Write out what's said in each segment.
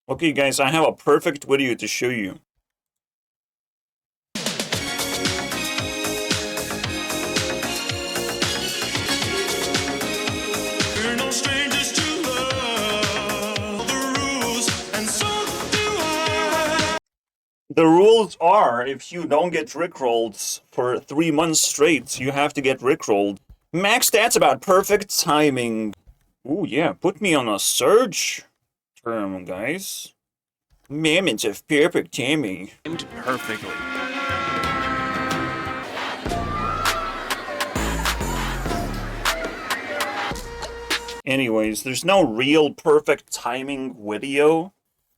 Okay, guys, I have a perfect video to show you. We're no strangers to love, the rules, and so do I. The rules are, if you don't get rickrolled for 3 months straight, you have to get rickrolled. Max stats about perfect timing. Ooh, yeah, put me on a search term, guys. Moments of perfect timing. Perfectly. Anyways, there's no real perfect timing video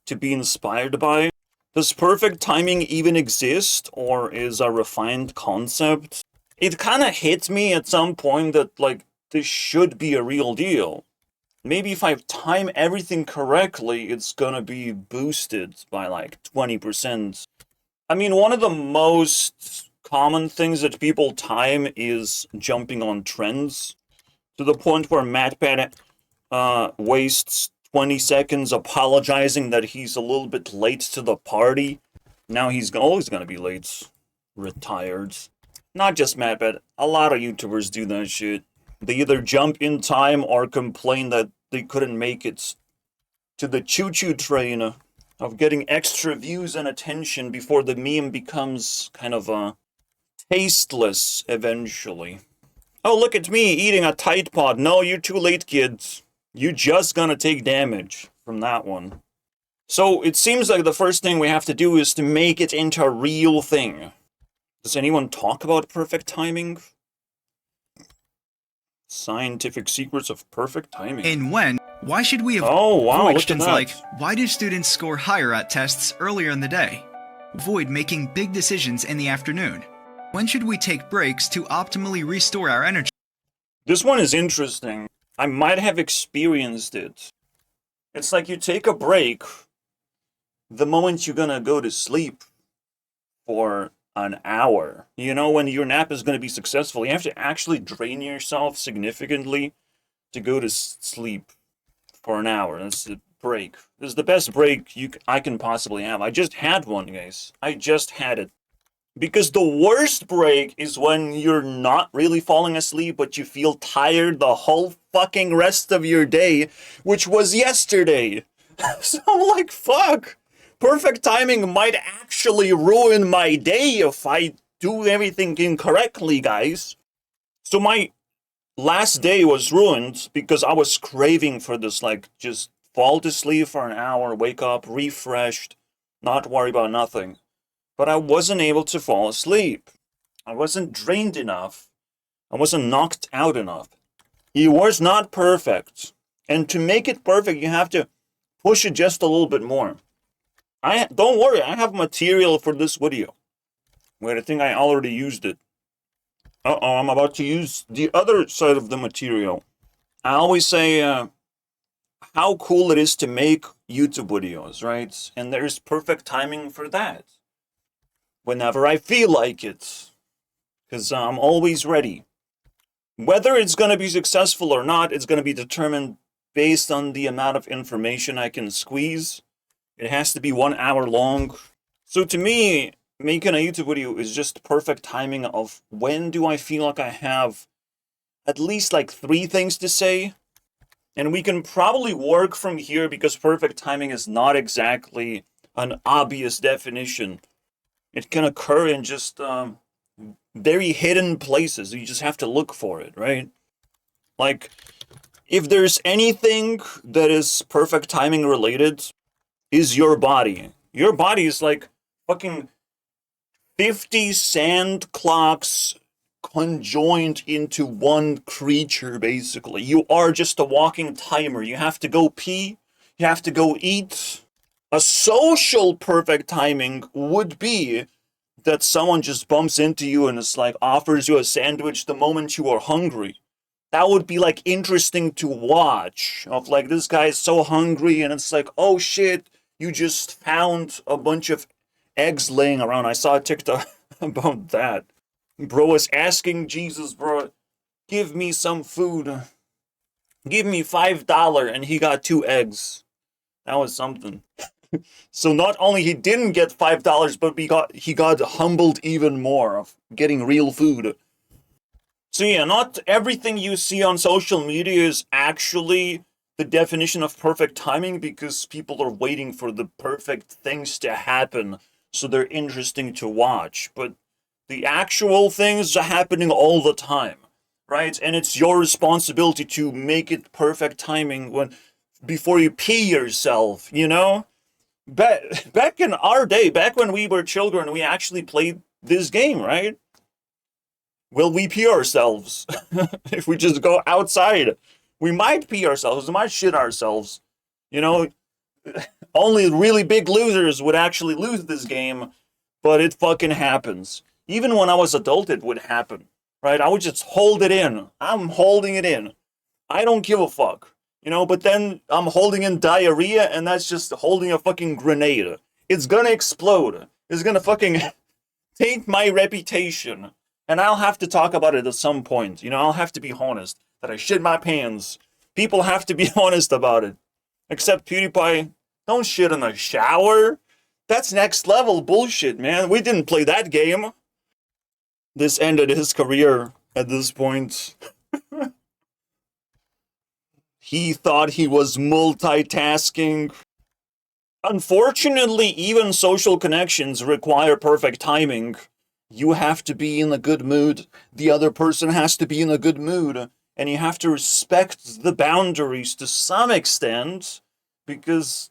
to be inspired by. Does perfect timing even exist, or is a refined concept? It kinda hit me at some point that, like, this should be a real deal. Maybe if I time everything correctly, it's gonna be boosted by like 20%. I mean, one of the most common things that people time is jumping on trends, to the point where MatPat wastes 20 seconds apologizing that he's a little bit late to the party. Now he's always gonna be late. Retired. Not just MatPat, a lot of YouTubers do that shit. They either jump in time or complain that they couldn't make it to the choo-choo train of getting extra views and attention before the meme becomes kind of tasteless eventually. Oh, look at me eating a Tide Pod. No, you're too late, kids. You're just gonna take damage from that one. So it seems like the first thing we have to do is to make it into a real thing. Does anyone talk about perfect timing? Scientific secrets of perfect timing. And when? Why should we Oh, wow, avoid look at questions that. like, why do students score higher at tests earlier in the day? Avoid making big decisions in the afternoon. When should we take breaks to optimally restore our energy? This one is interesting. I might have experienced it. It's like you take a break the moment you're gonna go to sleep for an hour. You know, when your nap is gonna be successful, you have to actually drain yourself significantly to go to sleep for an hour. That's the break. This is the best break I can possibly have. I just had one, guys. I just had it. Because the worst break is when you're not really falling asleep, but you feel tired the whole fucking rest of your day, which was yesterday. So I'm like, fuck. Perfect timing might actually ruin my day if I do everything incorrectly, guys. So my last day was ruined because I was craving for this, like, just fall to sleep for an hour, wake up, refreshed, not worry about nothing. But I wasn't able to fall asleep. I wasn't drained enough. I wasn't knocked out enough. It was not perfect. And to make it perfect, you have to push it just a little bit more. Don't worry, I have material for this video. Wait, I think I already used it. Uh-oh, I'm about to use the other side of the material. I always say how cool it is to make YouTube videos, right? And there's perfect timing for that. Whenever I feel like it. Because I'm always ready. Whether it's going to be successful or not, it's going to be determined based on the amount of information I can squeeze. It has to be 1 hour long. So to me, making a YouTube video is just perfect timing of when do I feel like I have at least like 3 things to say. And we can probably work from here because perfect timing is not exactly an obvious definition. It can occur in just very hidden places. You just have to look for it, right? Like, if there's anything that is perfect timing related, is your body. Your body is like fucking 50 sand clocks conjoined into one creature, basically. You are just a walking timer. You have to go pee. You have to go eat. A social perfect timing would be that someone just bumps into you and it's like offers you a sandwich the moment you are hungry. That would be like interesting to watch. Of like, this guy is so hungry and it's like, oh shit, you just found a bunch of eggs laying around. I saw a TikTok about that. Bro was asking Jesus, bro, give me some food. Give me $5 and he got 2 eggs. That was something. So not only he didn't get $5, but he got humbled even more of getting real food. So yeah, not everything you see on social media is actually the definition of perfect timing, because people are waiting for the perfect things to happen so they're interesting to watch. But the actual things are happening all the time, right? And it's your responsibility to make it perfect timing before you pee yourself, you know? Back in our day, back when we were children, we actually played this game, right? Will we pee ourselves? If we just go outside, we might pee ourselves, we might shit ourselves. You know, only really big losers would actually lose this game, but it fucking happens. Even when I was adult, it would happen, right? I would just hold it in. I'm holding it in. I don't give a fuck. You know, but then I'm holding in diarrhea, and that's just holding a fucking grenade. It's gonna explode. It's gonna fucking taint my reputation. And I'll have to talk about it at some point. You know, I'll have to be honest that I shit my pants. People have to be honest about it. Except PewDiePie, don't shit in the shower. That's next level bullshit, man. We didn't play that game. This ended his career at this point. He thought he was multitasking. Unfortunately, even social connections require perfect timing. You have to be in a good mood. The other person has to be in a good mood. And you have to respect the boundaries to some extent. Because,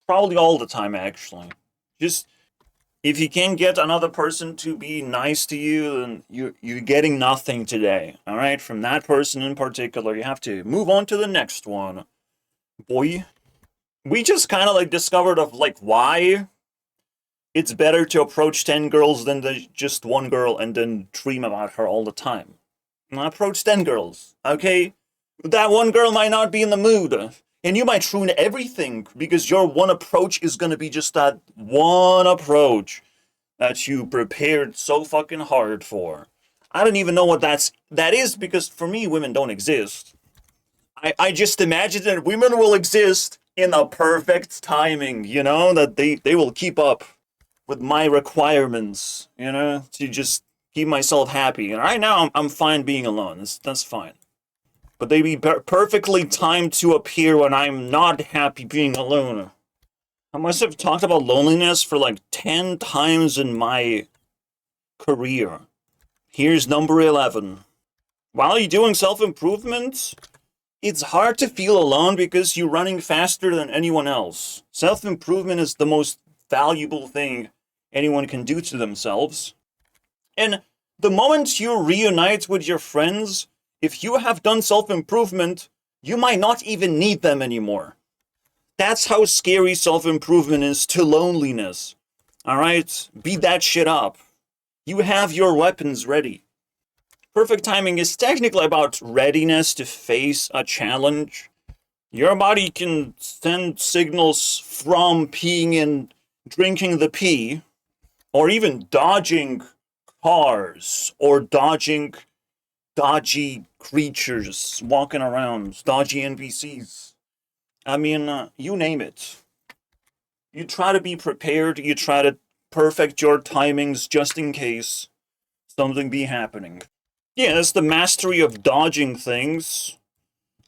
probably all the time, actually. Just, if you can't get another person to be nice to you, then you're getting nothing today. Alright? From that person in particular, you have to move on to the next one. Boy. We just kind of discovered why it's better to approach 10 girls than just one girl and then dream about her all the time. Approach 10 girls, okay? That one girl might not be in the mood. And you might ruin everything because your one approach is gonna be just that one approach that you prepared so fucking hard for. I don't even know what that is, because for me, women don't exist. I just imagine that women will exist in the perfect timing, you know? That they will keep up with my requirements, you know? To just keep myself happy. And right now, I'm fine being alone. That's fine. But they be perfectly timed to appear when I'm not happy being alone. I must have talked about loneliness for 10 times in my career. Here's number 11. While you're doing self-improvement, it's hard to feel alone because you're running faster than anyone else. Self-improvement is the most valuable thing anyone can do to themselves. And the moment you reunite with your friends, if you have done self-improvement, you might not even need them anymore. That's how scary self-improvement is to loneliness. Alright? Beat that shit up. You have your weapons ready. Perfect timing is technically about readiness to face a challenge. Your body can send signals from peeing and drinking the pee, or even dodging cars, or dodging dodgy creatures walking around, dodgy NPCs. I mean, you name it. You try to be prepared, you try to perfect your timings just in case something be happening. Yeah, that's the mastery of dodging things.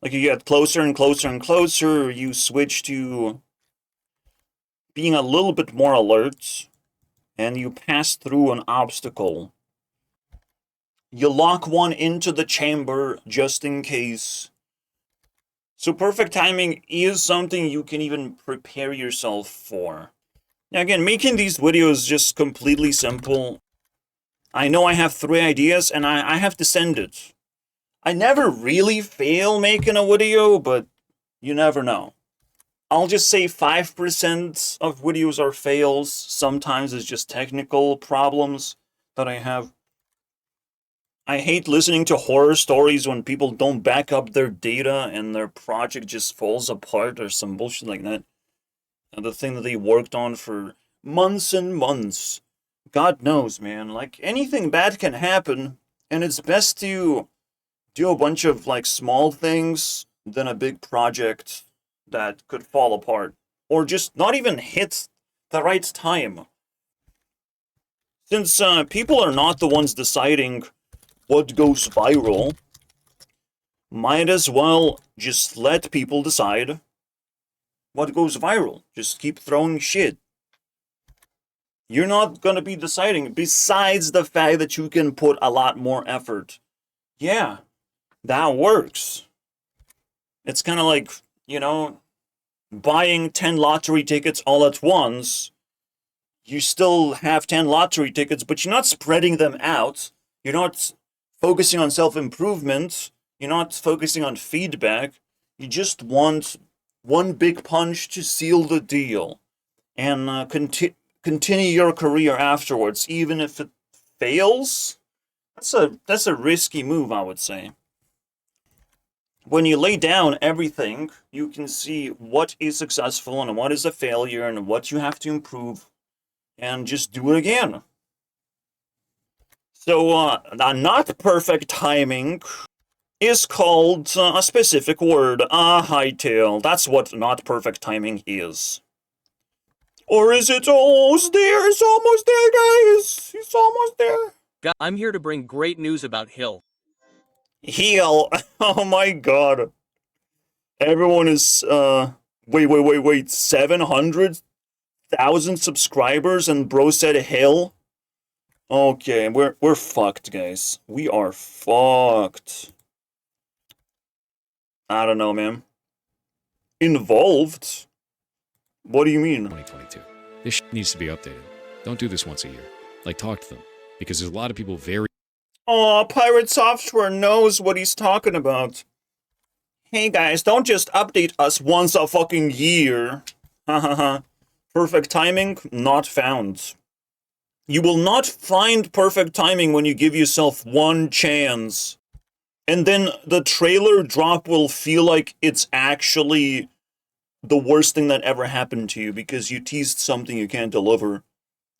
You get closer and closer and closer, you switch to being a little bit more alert, and you pass through an obstacle. You lock one into the chamber just in case. So perfect timing is something you can even prepare yourself for. Now again, making these videos just completely simple. I know I have 3 ideas and I have to send it. I never really fail making a video, but you never know. I'll just say 5% of videos are fails. Sometimes it's just technical problems that I have. I hate listening to horror stories when people don't back up their data and their project just falls apart or some bullshit like that. And the thing that they worked on for months and months. God knows, man. Anything bad can happen, and it's best to do a bunch of, small things than a big project. that could fall apart. Or just not even hit the right time. Since people are not the ones deciding what goes viral, might as well just let people decide what goes viral. Just keep throwing shit. You're not gonna be deciding, besides the fact that you can put a lot more effort. Yeah, that works. It's kind of like, buying 10 lottery tickets all at once. You still have 10 lottery tickets, but you're not spreading them out. You're not focusing on self-improvement. You're not focusing on feedback. You just want one big punch to seal the deal and continue your career afterwards, even if it fails. That's a risky move, I would say. When you lay down everything, you can see what is successful and what is a failure and what you have to improve, and just do it again. So, not perfect timing is called a specific word, a hightail. That's what not perfect timing is. Or is it almost there? It's almost there, guys! It's almost there! I'm here to bring great news about Hill. Heal! Oh my god. Everyone is, wait. 700,000 subscribers and bro said Hill? Okay, we're fucked, guys. We are fucked. I don't know, man. Involved? What do you mean? 2022. This needs to be updated. Don't do this once a year. Like, talk to them. Because there's a lot of people very... Aw, Pirate Software knows what he's talking about. Hey guys, don't just update us once a fucking year. Hahaha. Perfect timing not found. You will not find perfect timing when you give yourself one chance. And then the trailer drop will feel like it's actually the worst thing that ever happened to you because you teased something you can't deliver.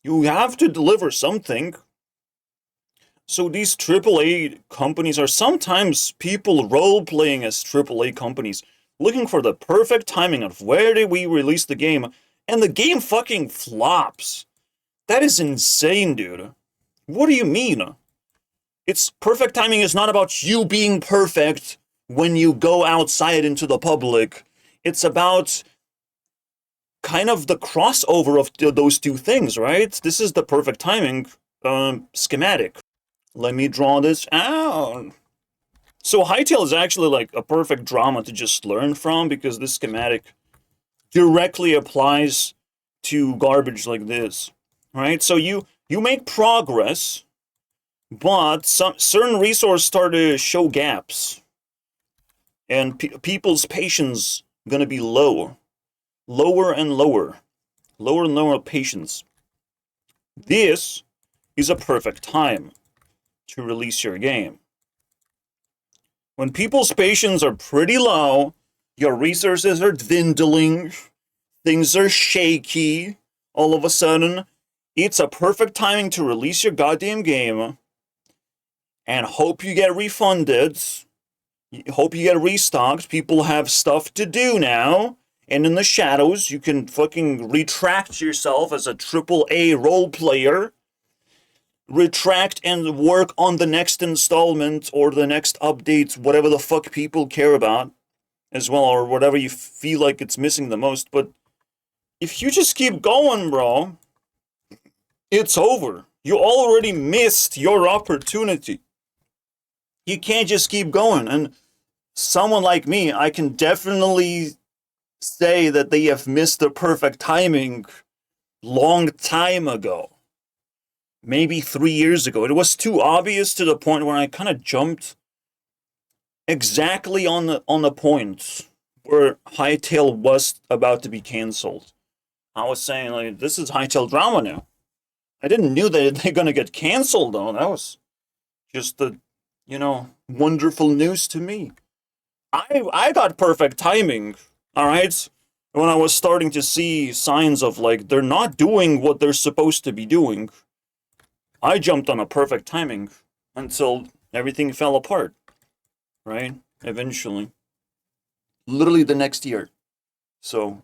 You have to deliver something. So these AAA companies are sometimes people role-playing as AAA companies, looking for the perfect timing of where did we release the game, and the game fucking flops. That is insane, dude. What do you mean? It's perfect timing is not about you being perfect when you go outside into the public. It's about kind of the crossover of those two things, right? This is the perfect timing schematic. Let me draw this out. So Hytale is actually like a perfect drama to just learn from because this schematic directly applies to garbage like this, right? So you make progress, but certain resources start to show gaps, and people's patience gonna be lower and lower patience. This is a perfect time to release your game. When people's patience are pretty low, your resources are dwindling, things are shaky, all of a sudden, it's a perfect timing to release your goddamn game and hope you get refunded, hope you get restocked. People have stuff to do now, and in the shadows, you can fucking retract yourself as a AAA role player. Retract and work on the next installment or the next update, whatever the fuck people care about as well, or whatever you feel like it's missing the most. But if you just keep going, bro, it's over. You already missed your opportunity. You can't just keep going. And someone like me, I can definitely say that they have missed the perfect timing long time ago. Maybe 3 years ago. It was too obvious to the point where I kind of jumped exactly on the point where Hytale was about to be cancelled. I was saying, like, this is Hytale drama now. I didn't knew that they're gonna get cancelled, though. That was just the, wonderful news to me. I got perfect timing, alright? When I was starting to see signs of, like, they're not doing what they're supposed to be doing. I jumped on a perfect timing until everything fell apart, right? Eventually. Literally the next year. So,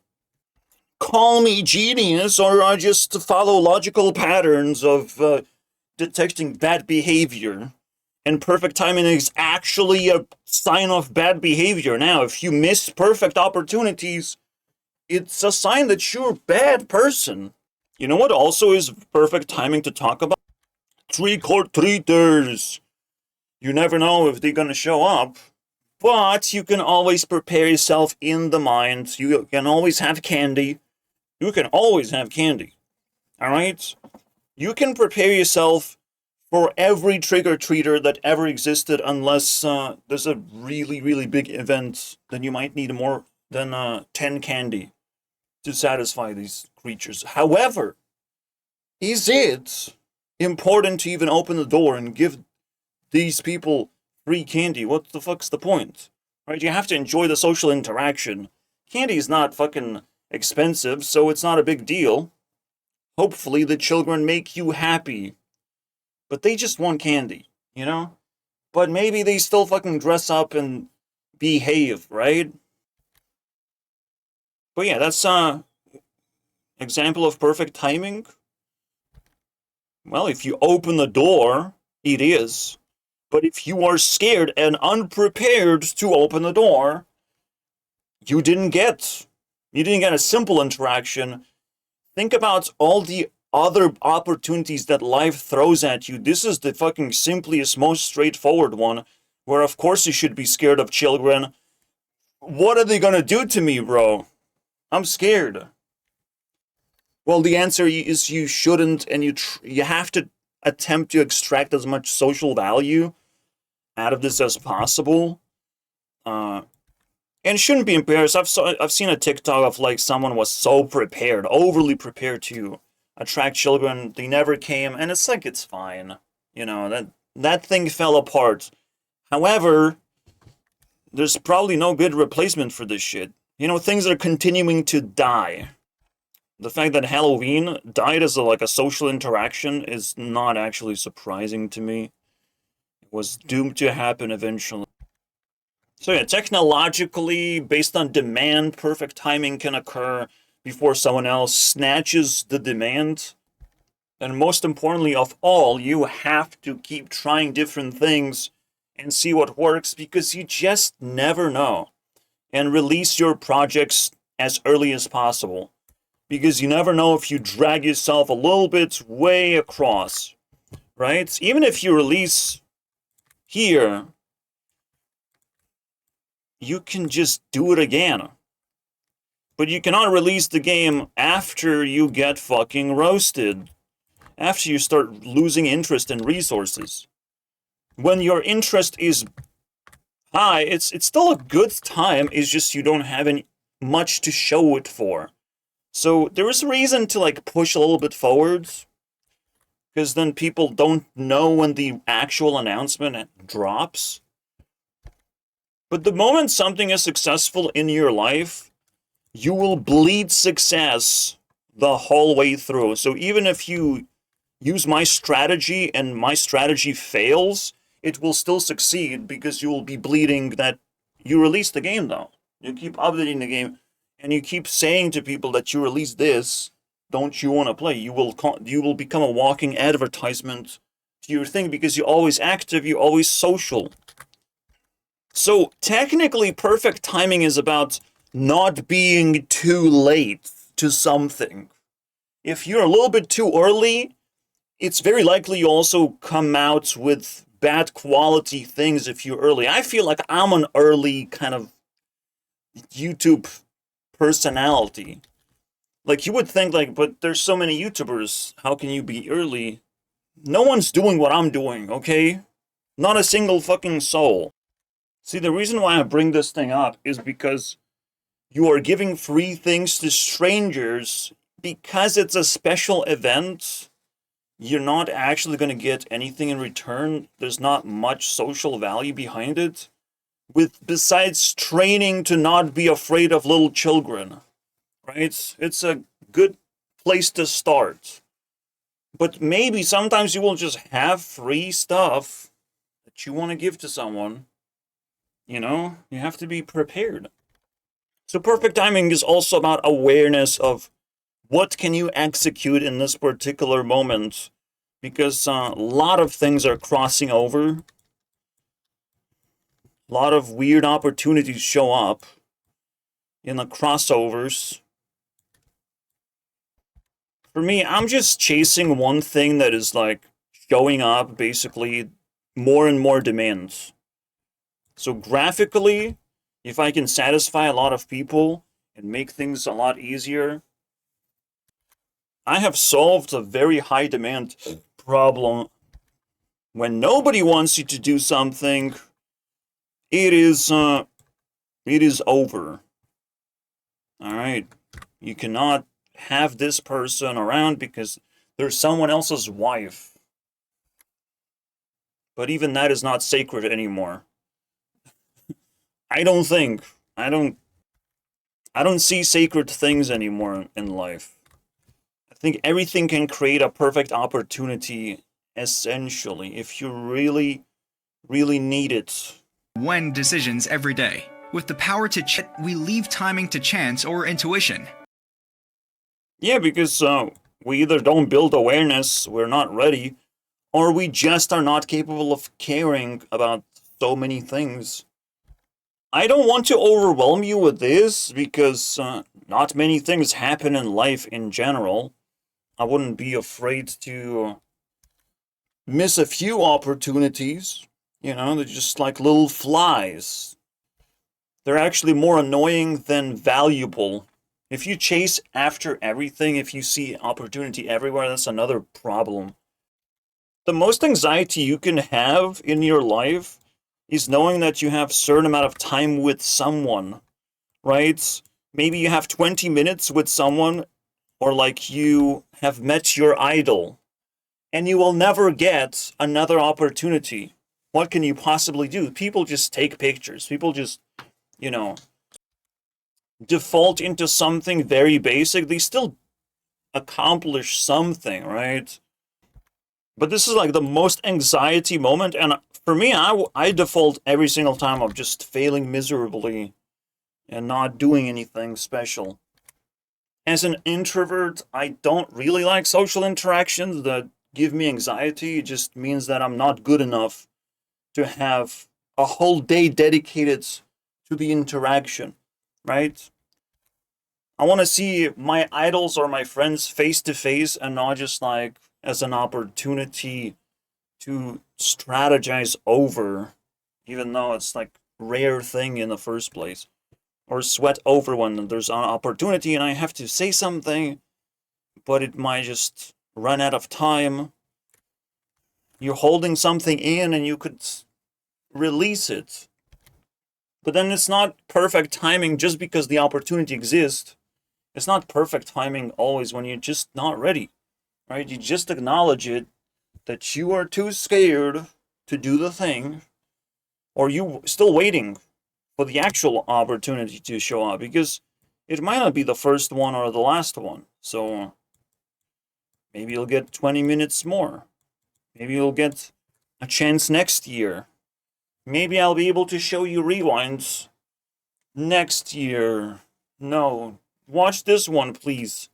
call me genius, or I just follow logical patterns of detecting bad behavior. And perfect timing is actually a sign of bad behavior. Now, if you miss perfect opportunities, it's a sign that you're a bad person. You know what also is perfect timing to talk about? Trick-or-treaters. You never know if they're gonna show up, but you can always prepare yourself in the mind. You can always have candy. You can always have candy. Alright? You can prepare yourself for every trick-or-treater that ever existed, unless there's a really, really big event, then you might need more than 10 candy to satisfy these creatures. However, is it important to even open the door and give these people free candy? What the fuck's the point? Right? You have to enjoy the social interaction. Candy is not fucking expensive, so it's not a big deal. Hopefully the children make you happy. But they just want candy, you know? But maybe they still fucking dress up and behave, right? But yeah, that's example of perfect timing. Well, if you open the door, it is. But if you are scared and unprepared to open the door, you didn't get a simple interaction. Think about all the other opportunities that life throws at you. This is the fucking simplest, most straightforward one, where of course you should be scared of children. What are they gonna do to me, bro? I'm scared. Well, the answer is you shouldn't, and you have to attempt to extract as much social value out of this as possible. And shouldn't be embarrassed. I've seen a TikTok of like someone was so prepared, overly prepared to attract children. They never came, and it's like it's fine. You know, that thing fell apart. However, there's probably no good replacement for this shit. You know, things are continuing to die. The fact that Halloween died as a social interaction is not actually surprising to me. It was doomed to happen eventually. So yeah, technologically, based on demand, perfect timing can occur before someone else snatches the demand. And most importantly of all, you have to keep trying different things and see what works, because you just never know. And release your projects as early as possible, because you never know if you drag yourself a little bit way across, right? Even if you release here, you can just do it again. But you cannot release the game after you get fucking roasted. After you start losing interest and resources. When your interest is high, it's still a good time, it's just you don't have any much to show it for. So there is a reason to push a little bit forwards, because then people don't know when the actual announcement drops. But the moment something is successful in your life, you will bleed success the whole way through. So even if you use my strategy and my strategy fails, it will still succeed, because you will be bleeding that you released the game though. You keep updating the game, and you keep saying to people that you released this, don't you want to play? You will become a walking advertisement to your thing, because you're always active, you're always social. So technically, perfect timing is about not being too late to something. If you're a little bit too early, it's very likely you also come out with bad quality things if you're early. I feel like I'm an early kind of YouTube personality. You would think but there's so many YouTubers, how can you be early? No one's doing what I'm doing, okay? Not a single fucking soul. See, the reason why I bring this thing up is because you are giving free things to strangers because it's a special event. You're not actually going to get anything in return. There's not much social value behind it, besides training to not be afraid of little children. Right? It's a good place to start. But maybe sometimes you will just have free stuff that you want to give to someone. You know, you have to be prepared. So perfect timing is also about awareness of what can you execute in this particular moment, because a lot of things are crossing over. A lot of weird opportunities show up in the crossovers. For me, I'm just chasing one thing that is like showing up, basically more and more demands. So graphically, if I can satisfy a lot of people and make things a lot easier, I have solved a very high demand problem. When nobody wants you to do something, it is over. All right, you cannot have this person around because there's someone else's wife. But even that is not sacred anymore. I don't think. I don't see sacred things anymore in life. I think everything can create a perfect opportunity, essentially, if you really, really need it. When decisions every day. With the power to we leave timing to chance or intuition. Yeah, because we either don't build awareness, we're not ready, or we just are not capable of caring about so many things. I don't want to overwhelm you with this because not many things happen in life in general. I wouldn't be afraid to miss a few opportunities. You know, they're just like little flies. They're actually more annoying than valuable. If you chase after everything, if you see opportunity everywhere, that's another problem. The most anxiety you can have in your life is knowing that you have a certain amount of time with someone, right? Maybe you have 20 minutes with someone, or like you have met your idol, and you will never get another opportunity. What can you possibly do? People just take pictures. People just, default into something very basic. They still accomplish something, right? But this is like the most anxiety moment, and for me, I default every single time of just failing miserably and not doing anything special. As an introvert, I don't really like social interactions that give me anxiety. It just means that I'm not good enough to have a whole day dedicated to the interaction, right? I want to see my idols or my friends face to face and not just like as an opportunity to strategize over, even though it's like rare thing in the first place, or sweat over when there's an opportunity and I have to say something, but it might just run out of time. You're holding something in and you could release it. But then it's not perfect timing just because the opportunity exists. It's not perfect timing always when you're just not ready, right? You just acknowledge it, that you are too scared to do the thing, or you still waiting for the actual opportunity to show up, because it might not be the first one or the last one. So maybe you'll get 20 minutes more. Maybe you'll get a chance next year. Maybe I'll be able to show you rewinds next year. No, watch this one, please.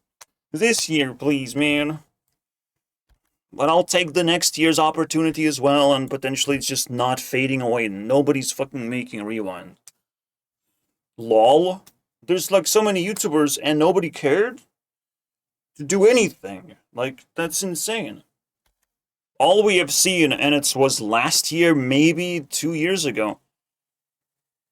This year, please, man. But I'll take the next year's opportunity as well, and potentially it's just not fading away. Nobody's fucking making a rewind. LOL? There's like so many YouTubers and nobody cared to do anything. Like, that's insane. All we have seen, and it was last year, maybe 2 years ago,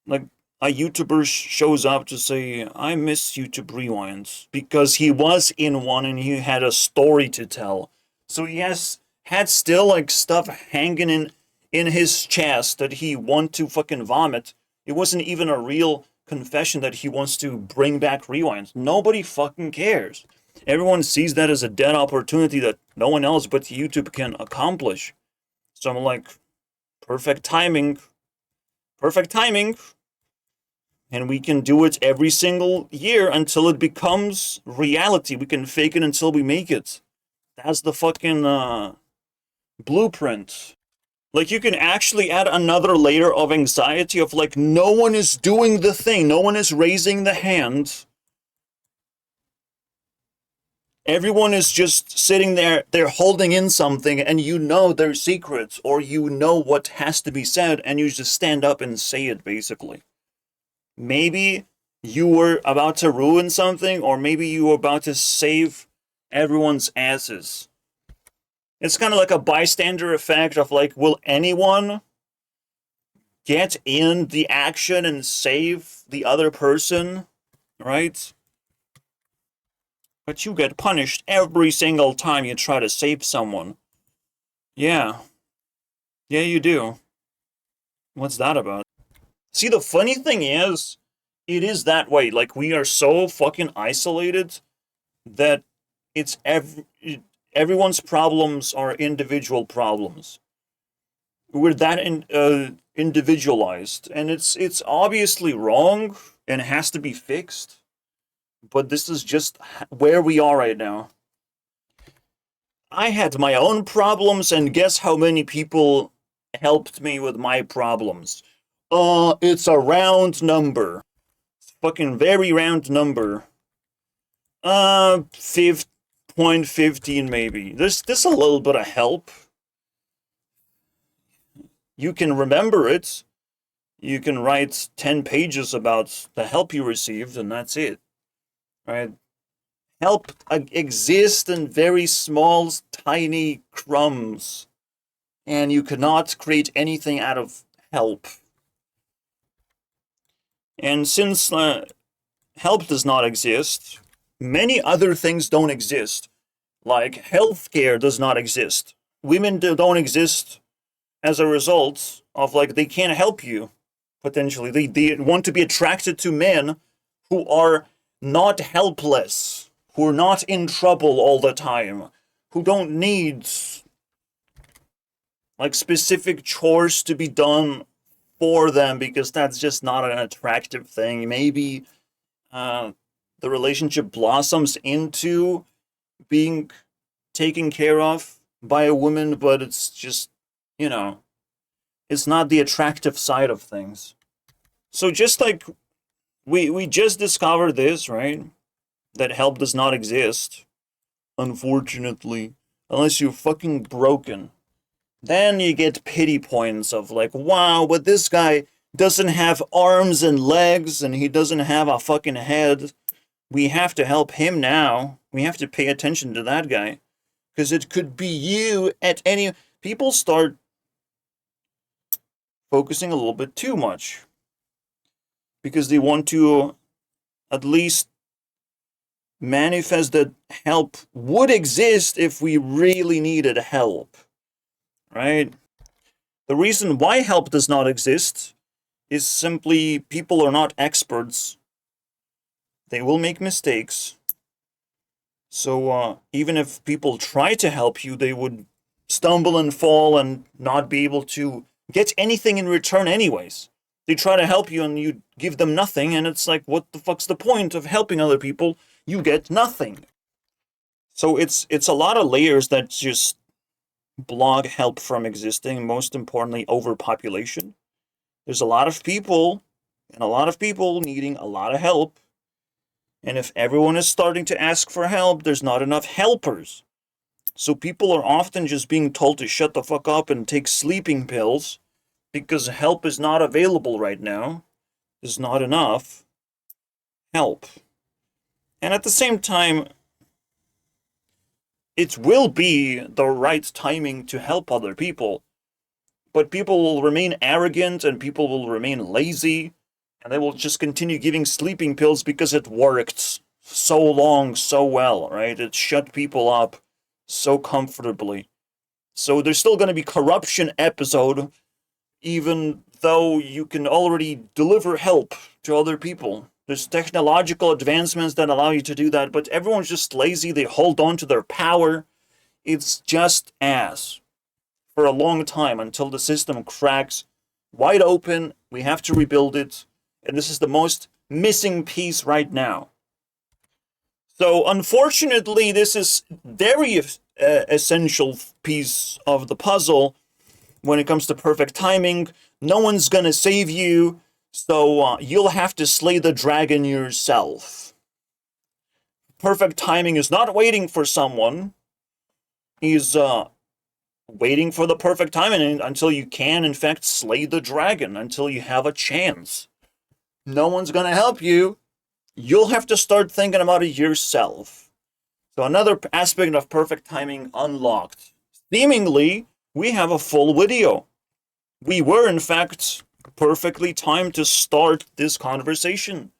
like a YouTuber shows up to say, I miss YouTube Rewinds, because he was in one and he had a story to tell. So he had still like stuff hanging in his chest that he want to fucking vomit. It wasn't even a real confession that he wants to bring back Rewinds. Nobody fucking cares. Everyone sees that as a dead opportunity that no one else but YouTube can accomplish. So I'm like, perfect timing. Perfect timing. And we can do it every single year until it becomes reality. We can fake it until we make it. That's the fucking blueprint. Like, you can actually add another layer of anxiety of, like, no one is doing the thing. No one is raising the hand. Everyone is just sitting there, they're holding in something, and you know their secrets, or you know what has to be said, and you just stand up and say it, basically. Maybe you were about to ruin something, or maybe you were about to save everyone's asses. It's kind of like a bystander effect of, like, will anyone get in the action and save the other person, right? But you get punished every single time you try to save someone. Yeah. Yeah, you do. What's that about? See, the funny thing is, it is that way. Like, we are so fucking isolated that it's everyone's problems are individual problems. We're that individualized, and it's obviously wrong and has to be fixed. But this is just where we are right now. I had my own problems, and guess how many people helped me with my problems? It's a round number. It's a fucking very round number. 5.15 maybe. There's a little bit of help. You can remember it. You can write 10 pages about the help you received, and that's it. Right? Help exists in very small, tiny crumbs. And you cannot create anything out of help. And since help does not exist, many other things don't exist. Like healthcare does not exist. Women don't exist as a result of, like, they can't help you, potentially. They want to be attracted to men who are not helpless, who are not in trouble all the time, who don't need, like, specific chores to be done for them, because that's just not an attractive thing. Maybe the relationship blossoms into being taken care of by a woman, but it's just, you know, it's not the attractive side of things. So just like we just discovered this, right? That help does not exist, unfortunately, unless you're fucking broken. Then you get pity points of, like, wow, but this guy doesn't have arms and legs, and he doesn't have a fucking head. We have to help him now. We have to pay attention to that guy. Because it could be you at any... People start focusing a little bit too much. Because they want to at least manifest that help would exist if we really needed help. Right? The reason why help does not exist is simply people are not experts. They will make mistakes. So even if people try to help you, they would stumble and fall and not be able to get anything in return anyways. They try to help you and you give them nothing, and it's like, what the fuck's the point of helping other people? You get nothing. So it's a lot of layers that just block help from existing. Most importantly, overpopulation. There's a lot of people, and a lot of people needing a lot of help. And if everyone is starting to ask for help, there's not enough helpers. So people are often just being told to shut the fuck up and take sleeping pills because help is not available right now. There's not enough help. And at the same time, it will be the right timing to help other people. But people will remain arrogant and people will remain lazy. And they will just continue giving sleeping pills because it worked so long, so well, right? It shut people up so comfortably. So there's still going to be corruption episode, even though you can already deliver help to other people. There's technological advancements that allow you to do that, but everyone's just lazy. They hold on to their power. It's just ass for a long time until the system cracks wide open. We have to rebuild it. And this is the most missing piece right now. So unfortunately, this is very essential piece of the puzzle, when it comes to perfect timing, no one's gonna save you, so you'll have to slay the dragon yourself. Perfect timing is not waiting for someone. He's waiting for the perfect timing until you can, in fact, slay the dragon, until you have a chance. No one's gonna help you. You'll have to start thinking about it yourself. So another aspect of perfect timing unlocked. Seemingly, we have a full video. We were, in fact, perfectly timed to start this conversation.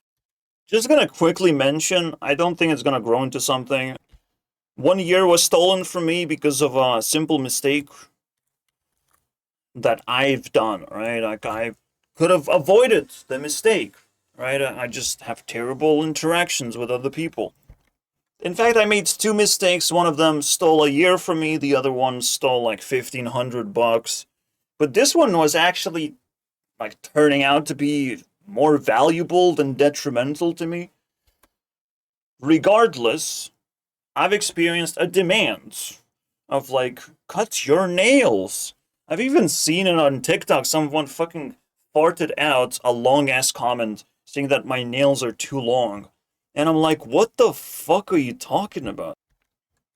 Just gonna quickly mention, I don't think it's gonna grow into something. 1 year was stolen from me because of a simple mistake that I've done, right? Like, I could have avoided the mistake, right? I just have terrible interactions with other people. In fact, I made 2 mistakes. One of them stole a year from me. The other one stole like $1,500. But this one was actually like turning out to be more valuable than detrimental to me. Regardless, I've experienced a demand of like, cut your nails. I've even seen it on TikTok. Someone fucking farted out a long ass comment saying that my nails are too long. And I'm like, what the fuck are you talking about?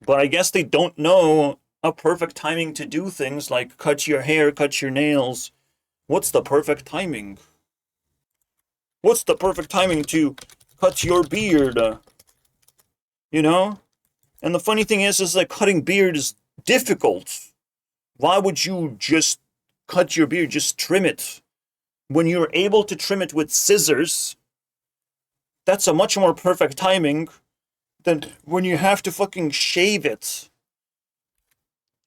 But I guess they don't know a perfect timing to do things like cut your hair, cut your nails. What's the perfect timing? What's the perfect timing to cut your beard? You know? And the funny thing is like cutting beard is difficult. Why would you just cut your beard, just trim it? When you're able to trim it with scissors, that's a much more perfect timing than when you have to fucking shave it.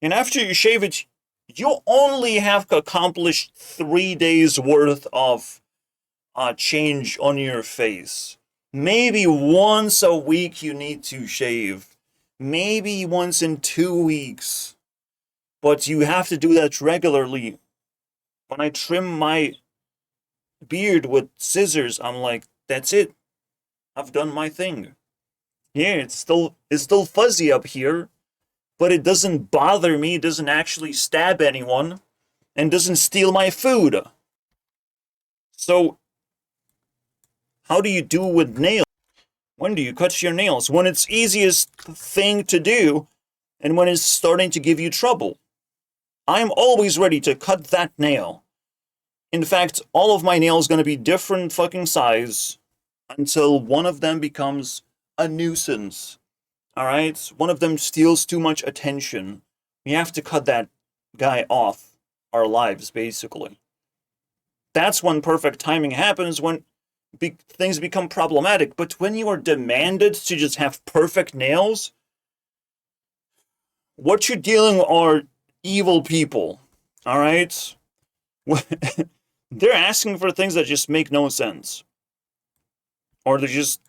And after you shave it, you only have accomplished 3 days worth of change on your face. Maybe once a week you need to shave. Maybe once in 2 weeks. But you have to do that regularly. When I trim my beard with scissors, I'm like, that's it. I've done my thing. Yeah, it's still fuzzy up here, but it doesn't bother me, it doesn't actually stab anyone, and doesn't steal my food. So, how do you do with nails? When do you cut your nails? When it's easiest thing to do, and when it's starting to give you trouble. I'm always ready to cut that nail. In fact, all of my nails gonna be different fucking size until one of them becomes a nuisance. Alright? One of them steals too much attention. We have to cut that guy off our lives, basically. That's when perfect timing happens, when things become problematic. But when you are demanded to just have perfect nails, what you're dealing are evil people. Alright? They're asking for things that just make no sense. Or they're just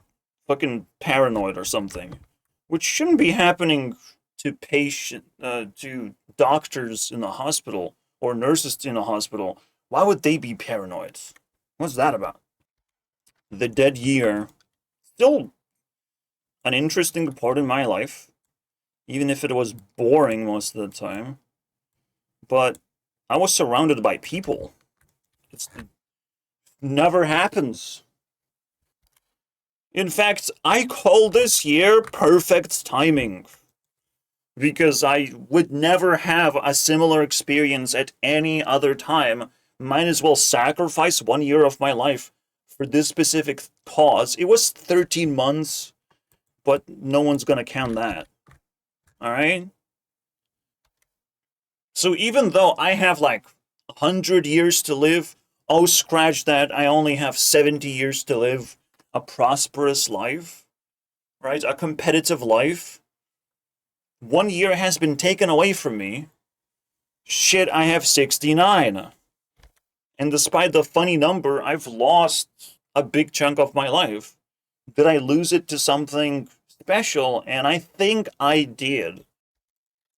fucking paranoid or something. Which shouldn't be happening to to doctors in the hospital or nurses in the hospital. Why would they be paranoid? What's that about? The dead year. Still an interesting part in my life. Even if it was boring most of the time. But I was surrounded by people. It never happens. In fact, I call this year perfect timing. Because I would never have a similar experience at any other time. Might as well sacrifice 1 year of my life for this specific cause. It was 13 months, but no one's gonna count that. Alright? So even though I have like 100 years to live, oh, scratch that, I only have 70 years to live. A prosperous life, right? A competitive life. 1 year has been taken away from me. Shit, I have 69. And despite the funny number, I've lost a big chunk of my life. Did I lose it to something special? And I think I did.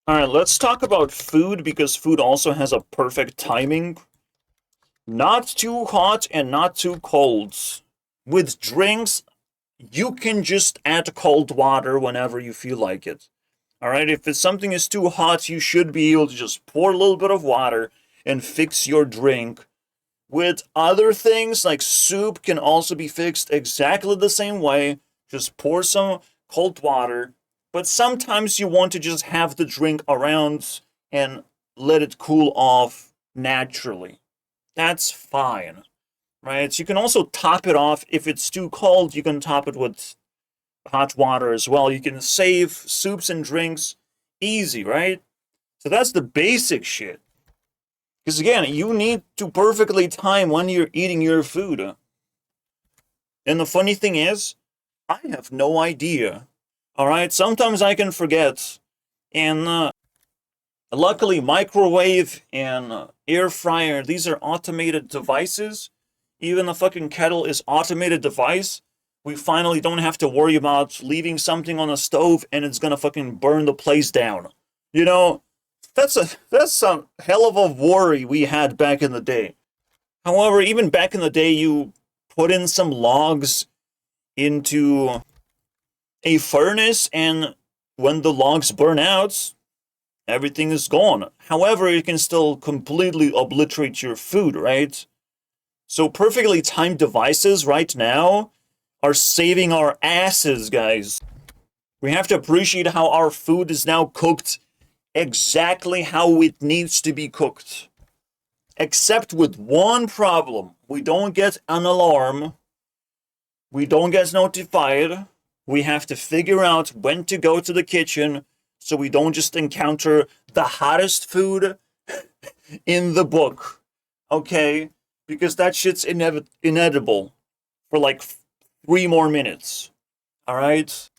Alright, let's talk about food, because food also has a perfect timing. Not too hot and not too cold. With drinks, you can just add cold water whenever you feel like it. Alright, if something is too hot, you should be able to just pour a little bit of water and fix your drink. With other things, like soup can also be fixed exactly the same way. Just pour some cold water. But sometimes you want to just have the drink around and let it cool off naturally. That's fine, right? So you can also top it off. If it's too cold, you can top it with hot water as well. You can save soups and drinks easy, right? So that's the basic shit. Because again, you need to perfectly time when you're eating your food. And the funny thing is, I have no idea. Alright, sometimes I can forget. And luckily, microwave and air fryer, these are automated devices. Even the fucking kettle is automated device. We finally don't have to worry about leaving something on the stove and it's gonna fucking burn the place down. You know, that's a hell of a worry we had back in the day. However, even back in the day, you put in some logs into a furnace, and when the logs burn out, everything is gone. However, it can still completely obliterate your food, right? So perfectly timed devices right now are saving our asses, guys. We have to appreciate how our food is now cooked exactly how it needs to be cooked. Except with one problem. We don't get an alarm. We don't get notified. We have to figure out when to go to the kitchen so we don't just encounter the hottest food in the book. Okay? Because that shit's inedible for like 3 more minutes. Alright?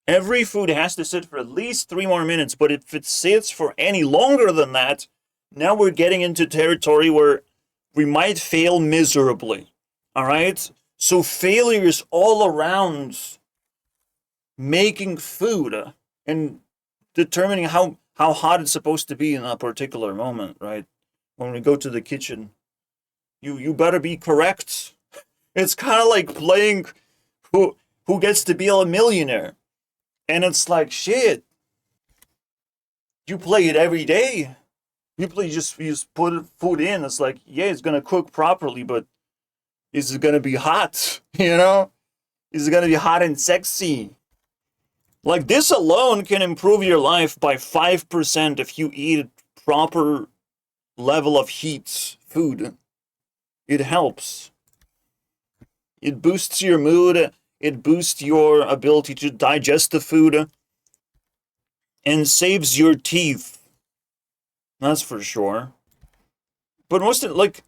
Every food has to sit for at least 3 more minutes, but if it sits for any longer than that, now we're getting into territory where we might fail miserably. Alright? So failures all around making food and determining how hot it's supposed to be in a particular moment, right? When we go to the kitchen. You better be correct. It's kind of like playing who gets to be a millionaire. And it's like, shit. You play it every day. You just put food in. It's like, yeah, it's gonna cook properly, but is it gonna be hot? You know? Is it gonna be hot and sexy? Like, this alone can improve your life by 5% if you eat proper level of heat food. It helps. It boosts your mood. It boosts your ability to digest the food. And saves your teeth. That's for sure. But most of, like,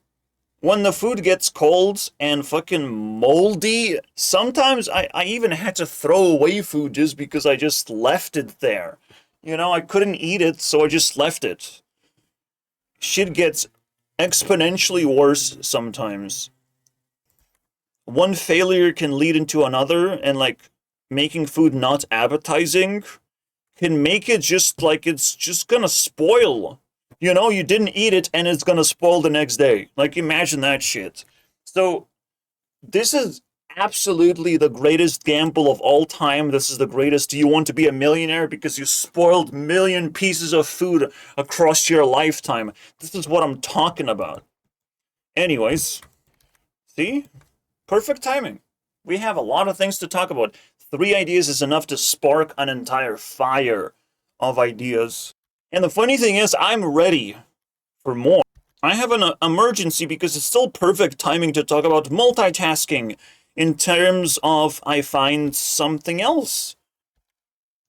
when the food gets cold and fucking moldy, sometimes I even had to throw away food just because I just left it there. You know, I couldn't eat it, so I just left it. Shit gets exponentially worse sometimes. One failure can lead into another, and like making food not appetizing can make it just like it's just gonna spoil. You know, you didn't eat it and it's gonna spoil the next day. Like, imagine that shit. So, this is absolutely the greatest gamble of all time. This is the greatest. Do you want to be a millionaire because you spoiled million pieces of food across your lifetime? This is what I'm talking about. Anyways, see? Perfect timing. We have a lot of things to talk about. 3 ideas is enough to spark an entire fire of ideas. And the funny thing is, I'm ready for more. I have an emergency because it's still perfect timing to talk about multitasking in terms of I find something else.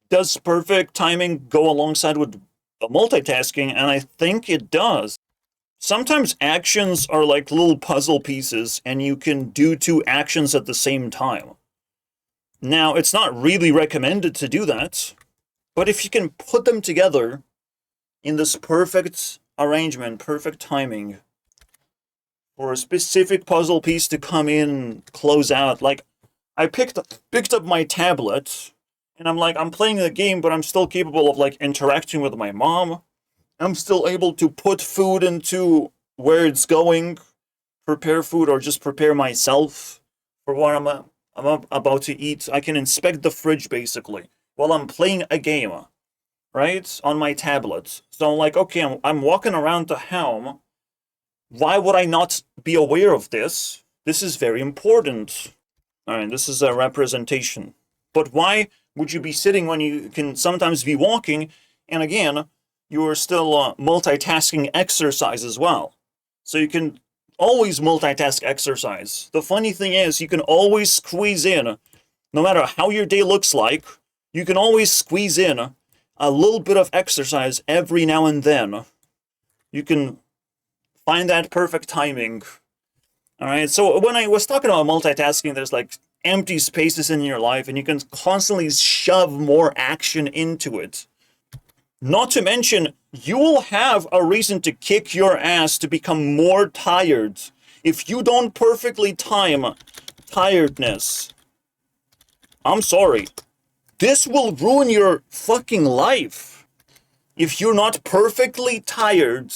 Does perfect timing go alongside with multitasking? And I think it does. Sometimes actions are like little puzzle pieces and you can do 2 actions at the same time. Now, it's not really recommended to do that, but if you can put them together in this perfect arrangement, perfect timing, for a specific puzzle piece to come in and close out. Like, I picked up my tablet, and I'm playing the game, but I'm still capable of, like, interacting with my mom. I'm still able to put food into where it's going, prepare food, or just prepare myself for what I'm about to eat. I can inspect the fridge, basically, while I'm playing a game. right, on my tablet. So I'm like, okay, I'm walking around the home. Why would I not be aware of this? This is very important. All right, this is a representation. But why would you be sitting when you can sometimes be walking? And again, you are still multitasking exercise as well. So you can always multitask exercise. The funny thing is, you can always squeeze in, no matter how your day looks like, you can always squeeze in a little bit of exercise every now and then. You can find that perfect timing. All right, so when I was talking about multitasking, there's like empty spaces in your life, and you can constantly shove more action into it. Not to mention, you will have a reason to kick your ass to become more tired if you don't perfectly time tiredness. I'm sorry. This will ruin your fucking life. If you're not perfectly tired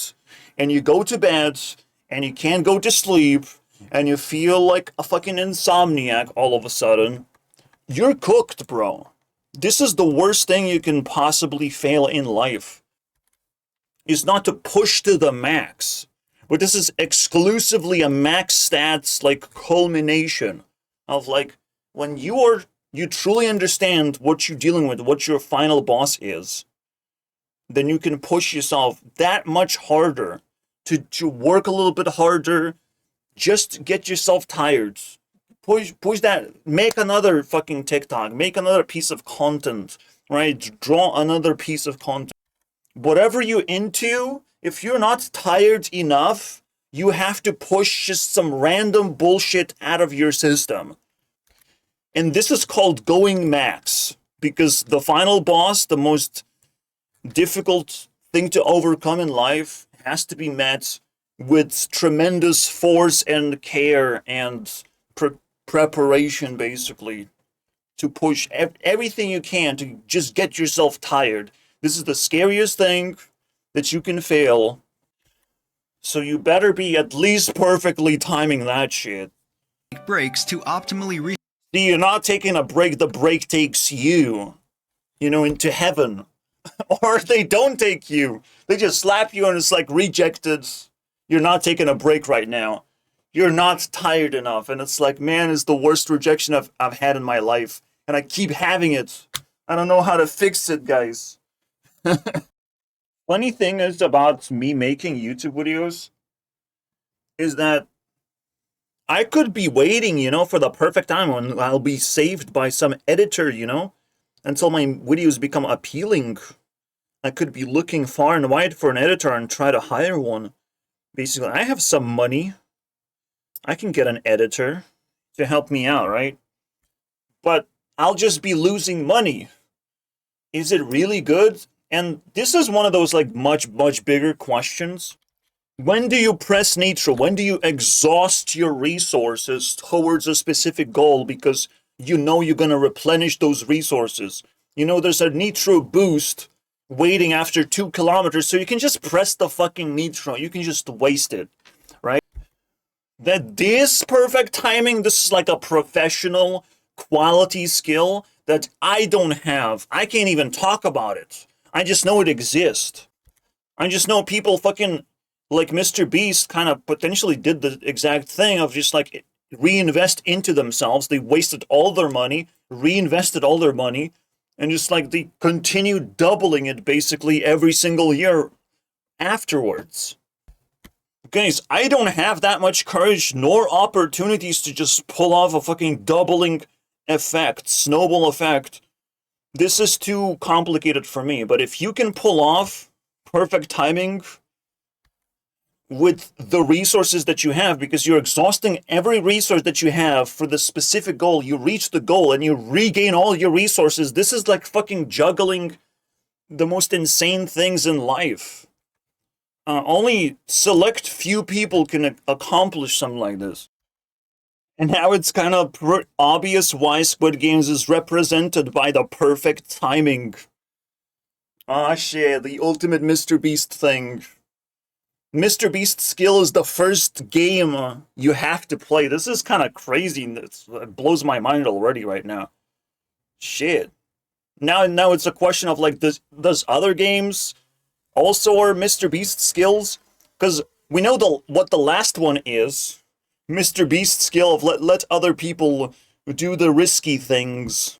and you go to bed and you can't go to sleep and you feel like a fucking insomniac all of a sudden, you're cooked, bro. This is the worst thing you can possibly fail in life. Is not to push to the max. But this is exclusively a max stats like culmination of like when you truly understand what you're dealing with, what your final boss is, then you can push yourself that much harder to work a little bit harder, just get yourself tired. Push that, make another fucking TikTok, make another piece of content, right? Draw another piece of content. Whatever you're into, if you're not tired enough, you have to push just some random bullshit out of your system. And this is called going max, because the final boss, the most difficult thing to overcome in life, has to be met with tremendous force and care and preparation, basically, to push everything you can to just get yourself tired. This is the scariest thing that you can fail. So you better be at least perfectly timing that shit. Breaks to optimally See, you're not taking a break, the break takes you, into heaven. Or they don't take you. They just slap you and it's like rejected. You're not taking a break right now. You're not tired enough. And it's like, man, it's the worst rejection I've had in my life. And I keep having it. I don't know how to fix it, guys. Funny thing is about me making YouTube videos is that I could be waiting, for the perfect time when I'll be saved by some editor, until my videos become appealing. I could be looking far and wide for an editor and try to hire one. Basically, I have some money. I can get an editor to help me out, right? But I'll just be losing money. Is it really good? And this is one of those like much, much bigger questions. When do you press nitro? When do you exhaust your resources towards a specific goal because you know you're going to replenish those resources? There's a nitro boost waiting after 2 kilometers, so you can just press the fucking nitro. You can just waste it, right? That this perfect timing, this is like a professional quality skill that I don't have. I can't even talk about it. I just know it exists. I just know people fucking like Mr. Beast kind of potentially did the exact thing of just like reinvest into themselves. They wasted all their money, reinvested all their money, and just like they continue doubling it basically every single year afterwards. Guys, I don't have that much courage nor opportunities to just pull off a fucking doubling effect, snowball effect. This is too complicated for me, but if you can pull off perfect timing with the resources that you have, because you're exhausting every resource that you have for the specific goal, you reach the goal and you regain all your resources. This is like fucking juggling the most insane things in life. Only select few people can accomplish something like this. And now it's kind of obvious why Squid Games is represented by the perfect timing. Ah shit, the ultimate Mr. Beast thing. Mr. Beast's skill is the first game you have to play. This is kind of crazy. It blows my mind already right now. Shit. Now it's a question of like, does other games also are Mr. Beast skills? Because we know what the last one is. Mr. Beast skill of let other people do the risky things.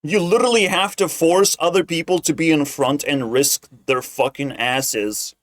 You literally have to force other people to be in front and risk their fucking asses.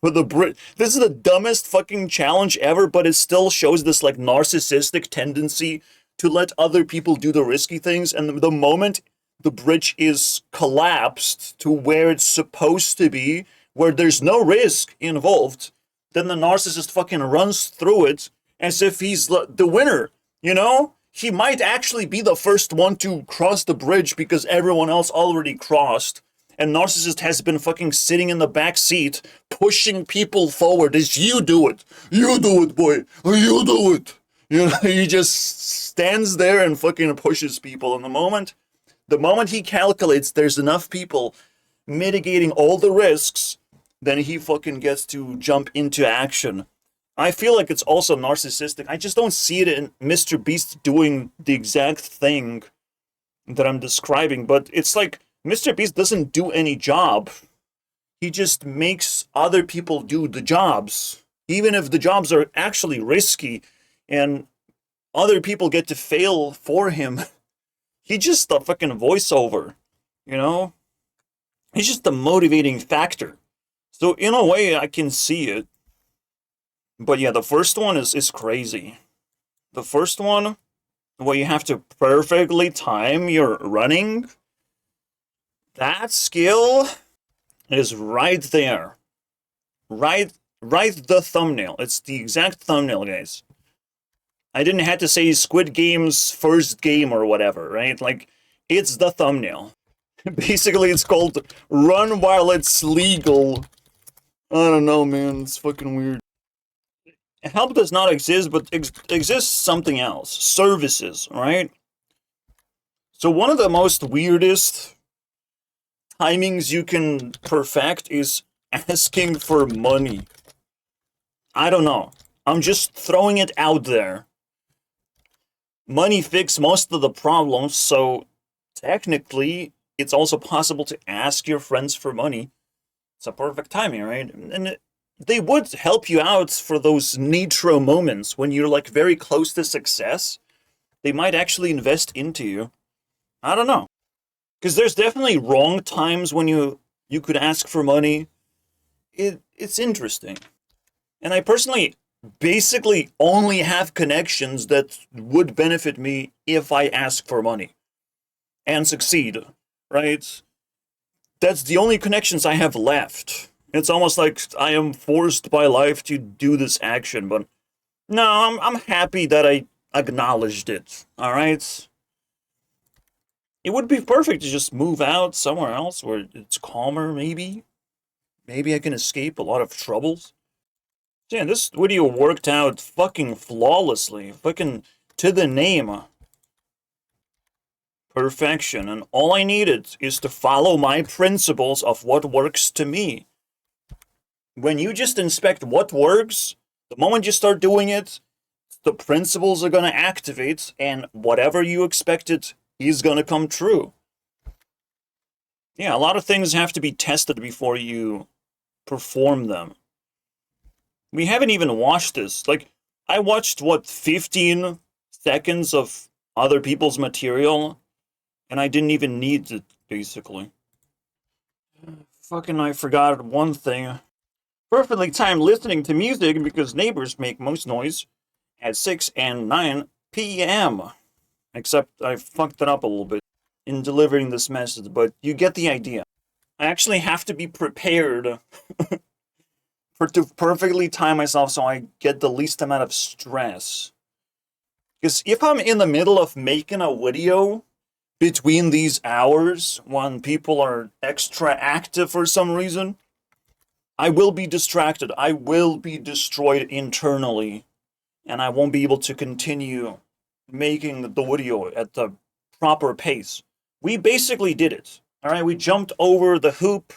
For the this is the dumbest fucking challenge ever, but it still shows this like narcissistic tendency to let other people do the risky things, and the moment the bridge is collapsed to where it's supposed to be, where there's no risk involved, then the narcissist fucking runs through it as if he's the winner, you know? He might actually be the first one to cross the bridge because everyone else already crossed. And Narcissist has been fucking sitting in the back seat, pushing people forward. As you do it. You do it, boy. You do it. You know, he just stands there and fucking pushes people. And the moment he calculates there's enough people mitigating all the risks, then he fucking gets to jump into action. I feel like it's also narcissistic. I just don't see it in Mr. Beast doing the exact thing that I'm describing, but it's like Mr. Beast doesn't do any job. He just makes other people do the jobs. Even if the jobs are actually risky and other people get to fail for him, he's just a fucking voiceover, you know? He's just the motivating factor. So in a way, I can see it. But yeah, the first one is crazy. The first one, where you have to perfectly time your running, that skill is right there. Right the thumbnail. It's the exact thumbnail, guys. I didn't have to say Squid Game's first game or whatever, right? Like, it's the thumbnail. Basically, it's called Run While It's Legal. I don't know, man. It's fucking weird. Help does not exist, but exists something else. Services, right? So one of the most weirdest timings you can perfect is asking for money. I don't know. I'm just throwing it out there. Money fixes most of the problems, so technically, it's also possible to ask your friends for money. It's a perfect timing, right? And they would help you out for those nitro moments when you're like very close to success. They might actually invest into you. I don't know. Because there's definitely wrong times when you could ask for money. It's interesting. And I personally basically only have connections that would benefit me if I ask for money and succeed, right? That's the only connections I have left. It's almost like I am forced by life to do this action, but no, I'm happy that I acknowledged it, alright? It would be perfect to just move out somewhere else where it's calmer, maybe. Maybe I can escape a lot of troubles. Yeah, this video worked out fucking flawlessly. Fucking to the name. Perfection. And all I needed is to follow my principles of what works to me. When you just inspect what works, the moment you start doing it, the principles are going to activate, and whatever you expected is going to come true. Yeah, a lot of things have to be tested before you perform them. We haven't even watched this. Like, I watched, 15 seconds of other people's material, and I didn't even need it, basically. Fucking I forgot one thing. Perfectly timed listening to music because neighbors make most noise at 6 and 9 p.m. Except I fucked it up a little bit in delivering this message, but you get the idea. I actually have to be prepared to perfectly time myself so I get the least amount of stress. Because if I'm in the middle of making a video between these hours when people are extra active for some reason, I will be distracted. I will be destroyed internally. And I won't be able to continue making the video at the proper pace. We basically did it. Alright, we jumped over the hoop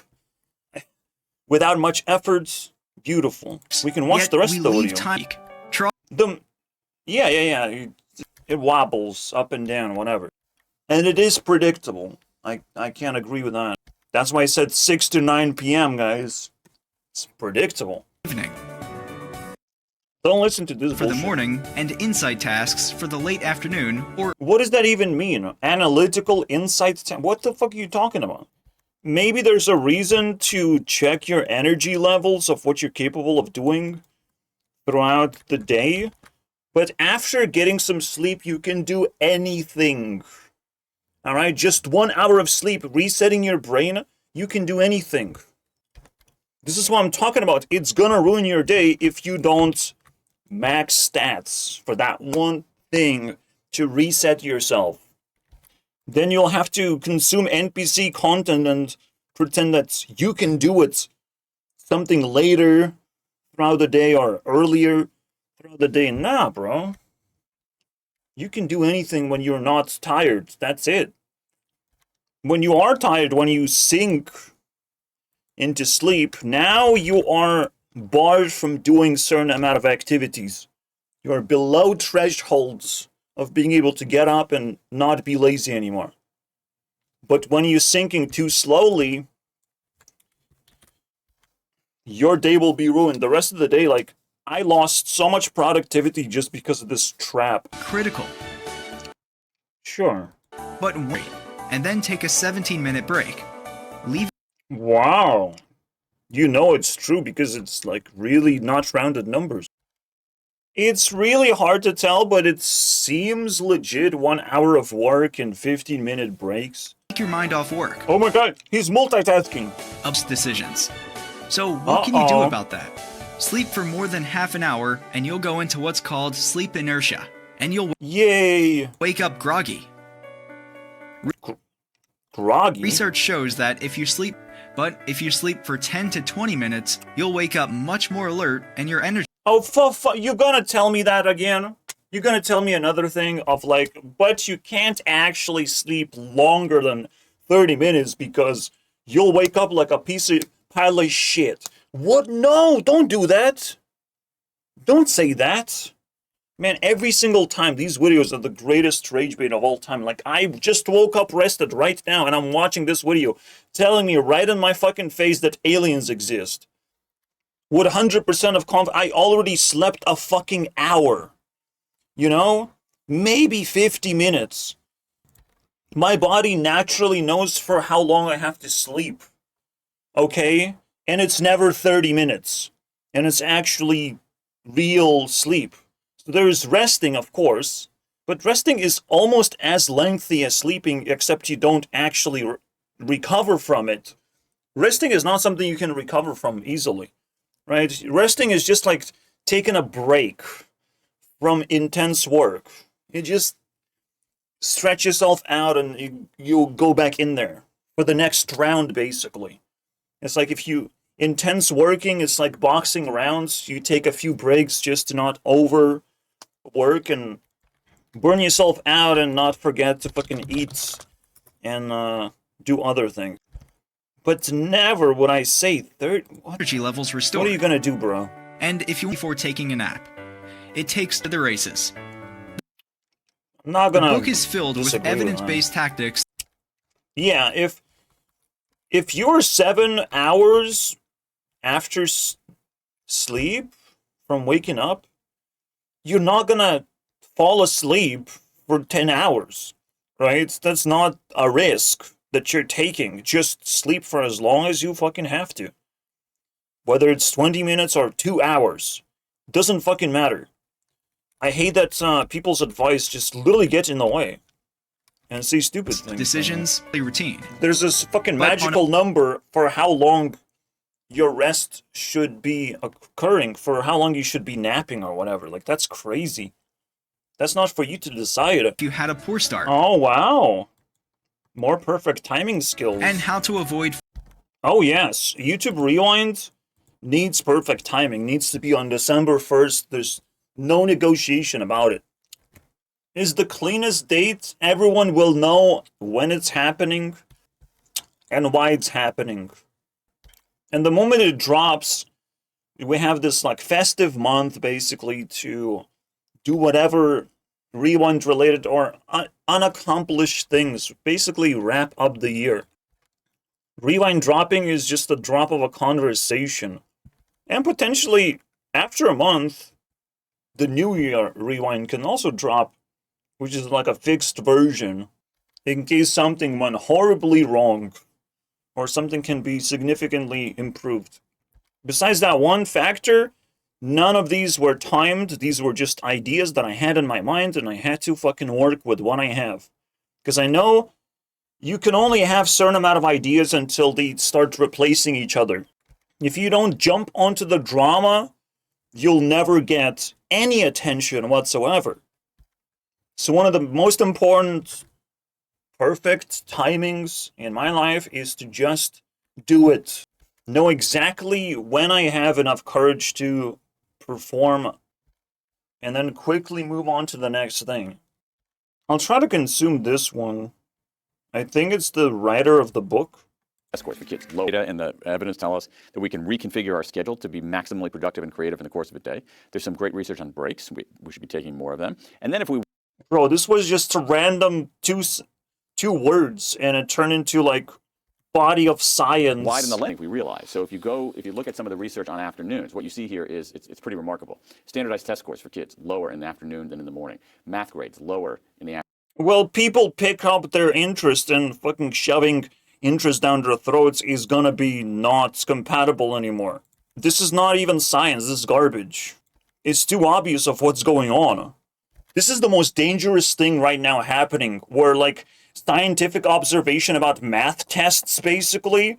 without much effort. Beautiful. We can watch the rest of the video. Yeah. It wobbles up and down, whatever. And it is predictable. I can't agree with that. That's why I said 6 to 9 p.m., guys. It's predictable. Evening Don't listen to this for the bullshit. morning, and insight tasks for the late afternoon or What does that even mean? Analytical insights? What the fuck are you talking about? Maybe there's a reason to check your energy levels of what you're capable of doing throughout the day. But after getting some sleep, you can do anything. Alright? Just 1 hour of sleep, resetting your brain, you can do anything. This is what I'm talking about. It's gonna ruin your day if you don't max stats for that one thing to reset yourself. Then you'll have to consume NPC content and pretend that you can do it something later throughout the day or earlier throughout the day. Nah, bro. You can do anything when you're not tired. That's it. When you are tired, when you sink into sleep, now you are barred from doing certain amount of activities. You are below thresholds of being able to get up and not be lazy anymore. But when you're sinking too slowly, your day will be ruined. The rest of the day, like, I lost so much productivity just because of this trap. critical. Sure. But wait, and then take a 17-minute break. Leave Wow. You know it's true because it's like really not rounded numbers. It's really hard to tell, but it seems legit. 1 hour of work and 15-minute breaks. take your mind off work. Oh my god, he's multitasking. Ups decisions. So what can you do Uh-oh. about that? Sleep for more than half an hour and you'll go into what's called sleep inertia. And you'll Yay. wake up groggy. Groggy. Research shows that if you sleep for 10 to 20 minutes, you'll wake up much more alert and your energy Oh, you're gonna tell me that again? You're gonna tell me another thing of like, but you can't actually sleep longer than 30 minutes because you'll wake up like a pile of shit. What? No, don't do that. Don't say that. Man, every single time, these videos are the greatest rage bait of all time. Like, I just woke up rested right now, and I'm watching this video, telling me right in my fucking face that aliens exist. With 100% of confidence, I already slept a fucking hour. You know? Maybe 50 minutes. My body naturally knows for how long I have to sleep. Okay? And it's never 30 minutes. And it's actually real sleep. So there's resting, of course, but resting is almost as lengthy as sleeping, except you don't actually recover from it. Resting is not something you can recover from easily, right? Resting is just like taking a break from intense work. You just stretch yourself out and you'll go back in there for the next round, basically. It's like if you intense working, it's like boxing rounds. You take a few breaks just to not overwork and burn yourself out and not forget to fucking eat and do other things. But never would I say what energy levels are restored. you gonna do, bro? And if you before taking a nap, it takes to the races. I'm not The gonna book is filled with disagree with that. evidence-based tactics Yeah, if you're 7 hours after sleep from waking up, you're not gonna fall asleep for 10 hours, right? That's not a risk that you're taking. Just sleep for as long as you fucking have to. Whether it's 20 minutes or 2 hours, doesn't fucking matter. I hate that people's advice just literally gets in the way and say stupid things. decisions, routine. There's this fucking But on magical number for how long your rest should be occurring, for how long you should be napping or whatever. Like, that's crazy. That's not for you to decide. If you had a poor start, Oh, wow. More perfect timing skills. and how to avoid Oh, yes. YouTube Rewind needs perfect timing. Needs to be on December 1st. There's no negotiation about it. Is the cleanest date. Everyone will know when it's happening and why it's happening. And the moment it drops, we have this like festive month basically to do whatever rewind related or unaccomplished things basically wrap up the year. Rewind dropping is just a drop of a conversation. And potentially, after a month, the New Year rewind can also drop, which is like a fixed version, in case something went horribly wrong, or something can be significantly improved. Besides that one factor, none of these were timed. These were just ideas that I had in my mind, and I had to fucking work with what I have. Because I know you can only have a certain amount of ideas until they start replacing each other. If you don't jump onto the drama, you'll never get any attention whatsoever. So one of the most important, perfect timings in my life is to just do it. Know exactly when I have enough courage to perform, and then quickly move on to the next thing. I'll try to consume this one. I think it's the writer of the book. Test scores for kids. Low data and the evidence tell us that we can reconfigure our schedule to be maximally productive and creative in the course of a day. There's some great research on breaks. We should be taking more of them. And then if we... Bro, this was just a random two words, and it turned into like body of science. Widen the length, we realize. So if you look at some of the research on afternoons, what you see here is it's pretty remarkable. Standardized test scores for kids, lower in the afternoon than in the morning. Math grades, lower in the afternoon. Well, people pick up their interest, and fucking shoving interest down their throats is gonna be not compatible anymore. This is not even science, this is garbage. It's too obvious of what's going on. This is the most dangerous thing right now happening, where like scientific observation about math tests basically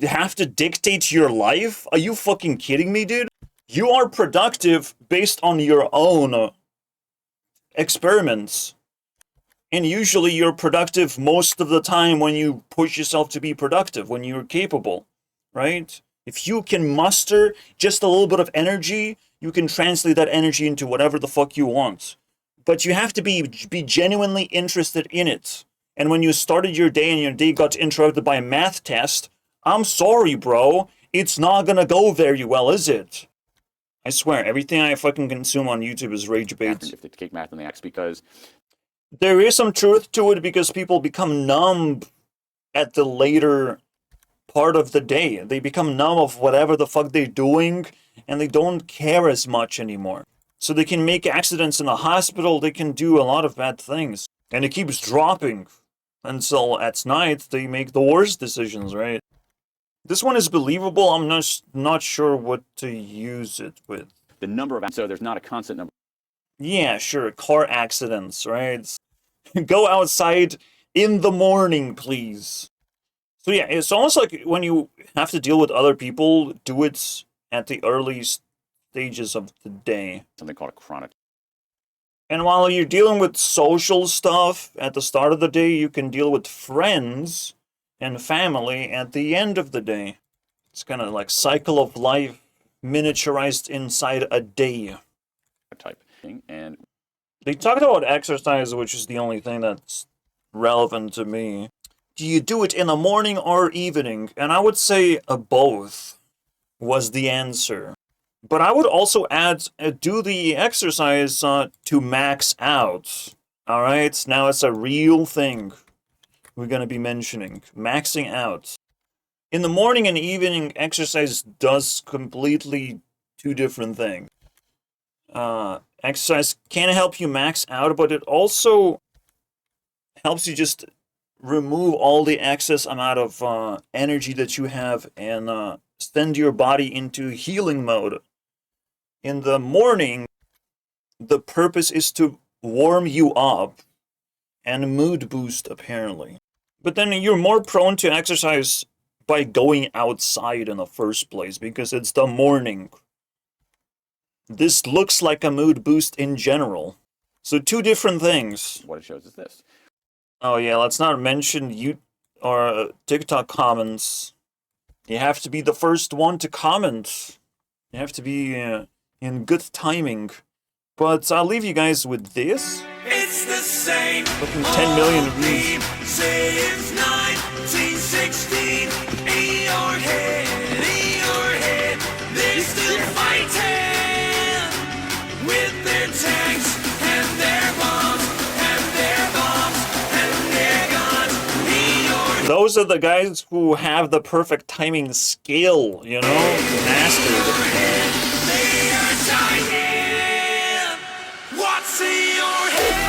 have to dictate your life? Are you fucking kidding me, dude? You are productive based on your own experiments. And usually you're productive most of the time when you push yourself to be productive, when you're capable, right? If you can muster just a little bit of energy, you can translate that energy into whatever the fuck you want. But you have to be genuinely interested in it. And when you started your day and your day got interrupted by a math test, I'm sorry, bro. It's not gonna go very well, is it? I swear, everything I fucking consume on YouTube is rage bait. If they take math in the X, because there is some truth to it, because people become numb at the later part of the day. They become numb of whatever the fuck they're doing, and they don't care as much anymore. So they can make accidents in the hospital, they can do a lot of bad things. And it keeps dropping until at night they make the worst decisions, right? This one is believable. I'm not sure what to use it with. the number of, so there's not a constant number. Yeah, sure, car accidents, right? Go outside in the morning, please. So yeah, it's almost like when you have to deal with other people, do it at the early stages of the day. Something called a chronic. And while you're dealing with social stuff at the start of the day, you can deal with friends and family at the end of the day. It's kind of like cycle of life miniaturized inside a day. Type thing. And they talked about exercise, which is the only thing that's relevant to me. Do you do it in the morning or evening? And I would say both was the answer. But I would also add, do the exercise to max out. Alright, now it's a real thing we're going to be mentioning. Maxing out. In the morning and evening, exercise does completely two different things. Exercise can help you max out, but it also helps you just remove all the excess amount of energy that you have and send your body into healing mode. In the morning, the purpose is to warm you up and mood boost, apparently. But then you're more prone to exercise by going outside in the first place, because it's the morning. This looks like a mood boost in general. So two different things. what it shows is this. Oh yeah, let's not mention TikTok comments. You have to be the first one to comment. You have to be in good timing. But I'll leave you guys with this. It's the same. Fucking 10 million views. Since 1916, Eeyore, they're still fighting with their tanks and their Those are the guys who have the perfect timing skill, you know, mastered. What's in your head?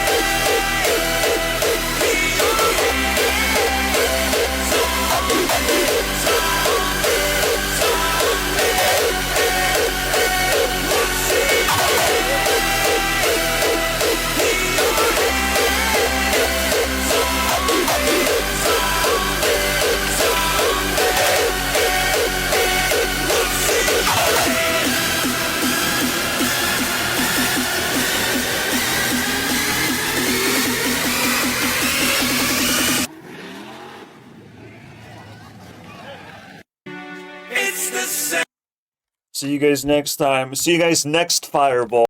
It's the same. See you guys next time. See you guys next Fireball.